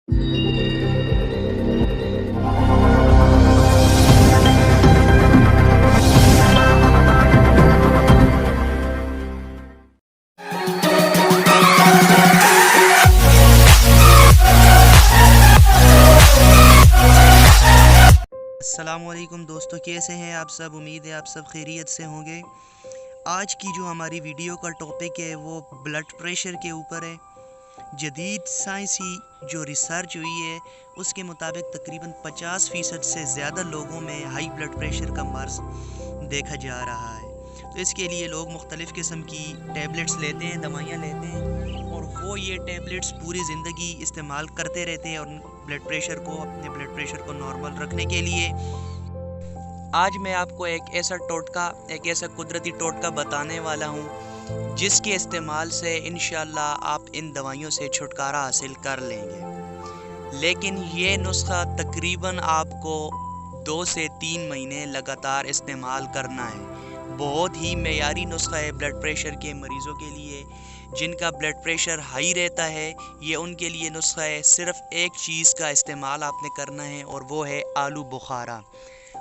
السلام علیکم دوستو، کیسے ہیں آپ سب؟ امید ہے آپ سب خیریت سے ہوں گے۔ آج کی جو ہماری ویڈیو کا ٹاپک ہے وہ بلڈ پریشر کے اوپر ہے۔ جدید سائنسی جو ریسرچ ہوئی ہے اس کے مطابق تقریباً 50% سے زیادہ لوگوں میں ہائی بلڈ پریشر کا مرض دیکھا جا رہا ہے۔ تو اس کے لیے لوگ مختلف قسم کی ٹیبلٹس لیتے ہیں، دوائیاں لیتے ہیں، اور وہ یہ ٹیبلٹس پوری زندگی استعمال کرتے رہتے ہیں اور اپنے بلڈ پریشر کو نارمل رکھنے کے لیے۔ آج میں آپ کو ایک ایسا قدرتی ٹوٹکا بتانے والا ہوں جس کے استعمال سے انشاءاللہ آپ ان دوائیوں سے چھٹکارا حاصل کر لیں گے، لیکن یہ نسخہ تقریباً آپ کو 2 سے 3 مہینے لگاتار استعمال کرنا ہے۔ بہت ہی معیاری نسخہ ہے بلڈ پریشر کے مریضوں کے لیے جن کا بلڈ پریشر ہائی رہتا ہے، یہ ان کے لیے نسخہ ہے۔ صرف ایک چیز کا استعمال آپ نے کرنا ہے اور وہ ہے آلو بخارا۔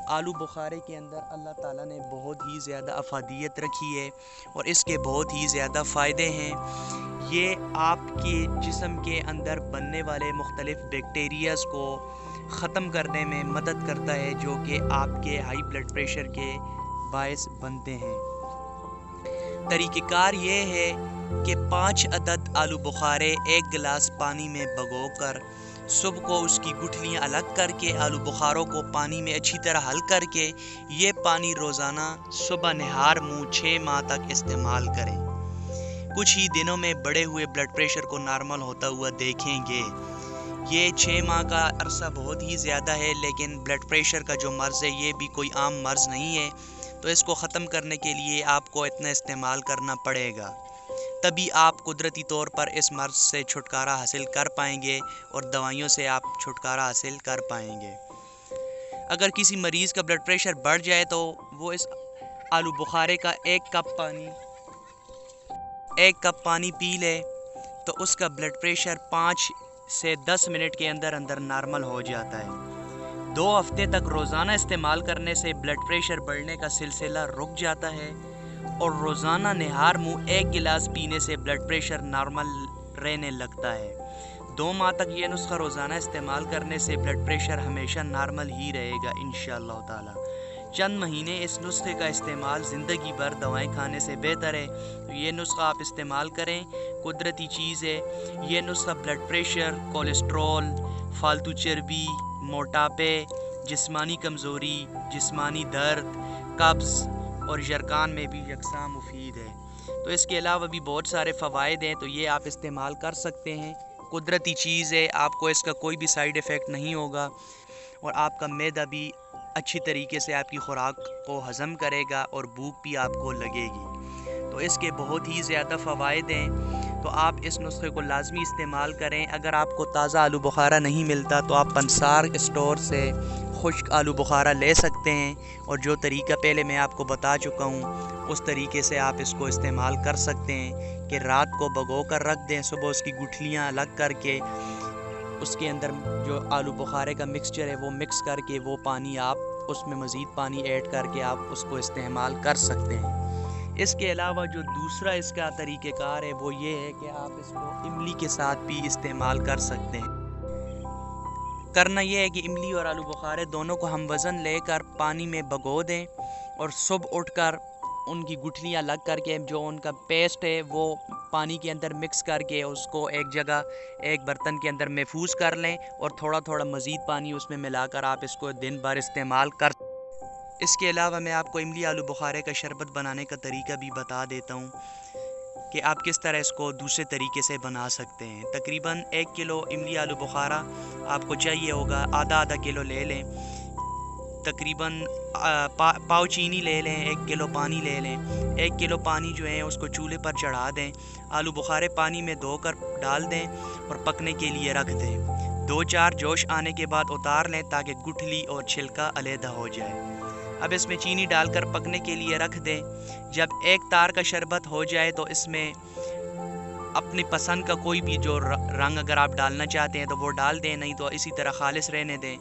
آلو بخارے کے اندر اللہ تعالیٰ نے بہت ہی زیادہ افادیت رکھی ہے اور اس کے بہت ہی زیادہ فائدے ہیں۔ یہ آپ کے جسم کے اندر بننے والے مختلف بیکٹیریاز کو ختم کرنے میں مدد کرتا ہے جو کہ آپ کے ہائی بلڈ پریشر کے باعث بنتے ہیں۔ طریقہ کار یہ ہے کہ 5 عدد آلو بخارے 1 گلاس پانی میں بھگو کر صبح کو اس کی گٹھلیاں الگ کر کے آلو بخاروں کو پانی میں اچھی طرح حل کر کے یہ پانی روزانہ صبح نہار منہ 6 ماہ تک استعمال کریں۔ کچھ ہی دنوں میں بڑھے ہوئے بلڈ پریشر کو نارمل ہوتا ہوا دیکھیں گے۔ یہ 6 ماہ کا عرصہ بہت ہی زیادہ ہے، لیکن بلڈ پریشر کا جو مرض ہے یہ بھی کوئی عام مرض نہیں ہے، تو اس کو ختم کرنے کے لیے آپ کو اتنا استعمال کرنا پڑے گا، تبھی آپ قدرتی طور پر اس مرض سے چھٹکارا حاصل کر پائیں گے اور دوائیوں سے آپ چھٹکارا حاصل کر پائیں گے۔ اگر کسی مریض کا بلڈ پریشر بڑھ جائے تو وہ اس آلو بخارے کا 1 کپ پانی پی لے تو اس کا بلڈ پریشر 5 سے 10 منٹ کے اندر نارمل ہو جاتا ہے۔ 2 ہفتے تک روزانہ استعمال کرنے سے بلڈ پریشر بڑھنے کا سلسلہ رک جاتا ہے اور روزانہ نہار منہ 1 گلاس پینے سے بلڈ پریشر نارمل رہنے لگتا ہے۔ 2 ماہ تک یہ نسخہ روزانہ استعمال کرنے سے بلڈ پریشر ہمیشہ نارمل ہی رہے گا انشاءاللہ تعالی۔ چند مہینے اس نسخے کا استعمال زندگی بھر دوائیں کھانے سے بہتر ہے، تو یہ نسخہ آپ استعمال کریں، قدرتی چیز ہے۔ یہ نسخہ بلڈ پریشر، کولیسٹرول، فالتو چربی، موٹاپے، جسمانی کمزوری، جسمانی درد، قبض اور جرقان میں بھی یکساں مفید ہے۔ تو اس کے علاوہ بھی بہت سارے فوائد ہیں، تو یہ آپ استعمال کر سکتے ہیں۔ قدرتی چیز ہے، آپ کو اس کا کوئی بھی سائیڈ ایفیکٹ نہیں ہوگا اور آپ کا معدہ بھی اچھی طریقے سے آپ کی خوراک کو ہضم کرے گا اور بھوک بھی آپ کو لگے گی۔ تو اس کے بہت ہی زیادہ فوائد ہیں، تو آپ اس نسخے کو لازمی استعمال کریں۔ اگر آپ کو تازہ آلو بخارا نہیں ملتا تو آپ پنسار اسٹور سے خشک آلو بخارا لے سکتے ہیں، اور جو طریقہ پہلے میں آپ کو بتا چکا ہوں اس طریقے سے آپ اس کو استعمال کر سکتے ہیں کہ رات کو بھگو کر رکھ دیں، صبح اس کی گٹھلیاں الگ کر کے اس کے اندر جو آلو بخارے کا مکسچر ہے وہ مکس کر کے وہ پانی آپ اس میں مزید پانی ایڈ کر کے آپ اس کو استعمال کر سکتے ہیں۔ اس کے علاوہ جو دوسرا اس کا طریقہ کار ہے وہ یہ ہے کہ آپ اس کو املی کے ساتھ بھی استعمال کر سکتے ہیں۔ کرنا یہ ہے کہ املی اور آلو بخارے دونوں کو ہم وزن لے کر پانی میں بھگو دیں اور صبح اٹھ کر ان کی گٹھلیاں لگ کر کے جو ان کا پیسٹ ہے وہ پانی کے اندر مکس کر کے اس کو ایک جگہ ایک برتن کے اندر محفوظ کر لیں اور تھوڑا تھوڑا مزید پانی اس میں ملا کر آپ اس کو دن بھر استعمال کر۔ اس کے علاوہ میں آپ کو املی آلو بخارے کا شربت بنانے کا طریقہ بھی بتا دیتا ہوں کہ آپ کس طرح اس کو دوسرے طریقے سے بنا سکتے ہیں۔ تقریباً 1 کلو املی آلو بخارا آپ کو چاہیے ہوگا، آدھا کلو لے لیں۔ تقریباً پاؤ چینی لے لیں، 1 کلو پانی لے لیں۔ 1 کلو پانی جو ہے اس کو چولہے پر چڑھا دیں، آلو بخارے پانی میں دھو کر ڈال دیں اور پکنے کے لیے رکھ دیں۔ 2-4 جوش آنے کے بعد اتار لیں تاکہ گٹھلی اور چھلکا علیحدہ ہو جائے۔ اب اس میں چینی ڈال کر پکنے کے لیے رکھ دیں۔ جب 1 تار کا شربت ہو جائے تو اس میں اپنی پسند کا کوئی بھی جو رنگ اگر آپ ڈالنا چاہتے ہیں تو وہ ڈال دیں، نہیں تو اسی طرح خالص رہنے دیں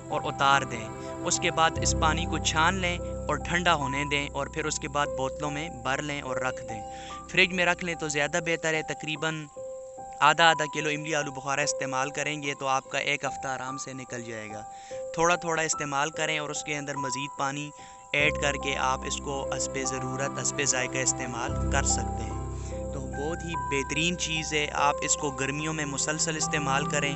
اور اتار دیں۔ اس کے بعد اس پانی کو چھان لیں اور ٹھنڈا ہونے دیں، اور پھر اس کے بعد بوتلوں میں بھر لیں اور رکھ دیں۔ فریج میں رکھ لیں تو زیادہ بہتر ہے۔ تقریباً آدھا کلو املی آلو بخارا استعمال کریں گے تو آپ کا ایک ہفتہ آرام سے نکل جائے گا۔ تھوڑا تھوڑا استعمال کریں اور اس کے اندر مزید پانی ایڈ کر کے آپ اس کو حسب ضرورت، حسب ذائقہ استعمال کر سکتے ہیں۔ تو بہت ہی بہترین چیز ہے، آپ اس کو گرمیوں میں مسلسل استعمال کریں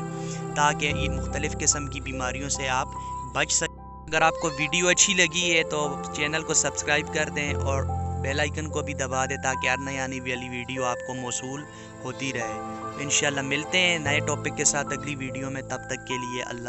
تاکہ یہ مختلف قسم کی بیماریوں سے آپ بچ سکیں۔ اگر آپ کو ویڈیو اچھی لگی ہے تو چینل کو سبسکرائب کر دیں اور بیل آئیکن کو بھی دبا دیں تاکہ ہر نئی آنے والی ویڈیو آپ کو موصول ہوتی رہے۔ انشاءاللہ ملتے ہیں نئے ٹاپک کے ساتھ اگلی ویڈیو میں، تب تک کے لیے اللہ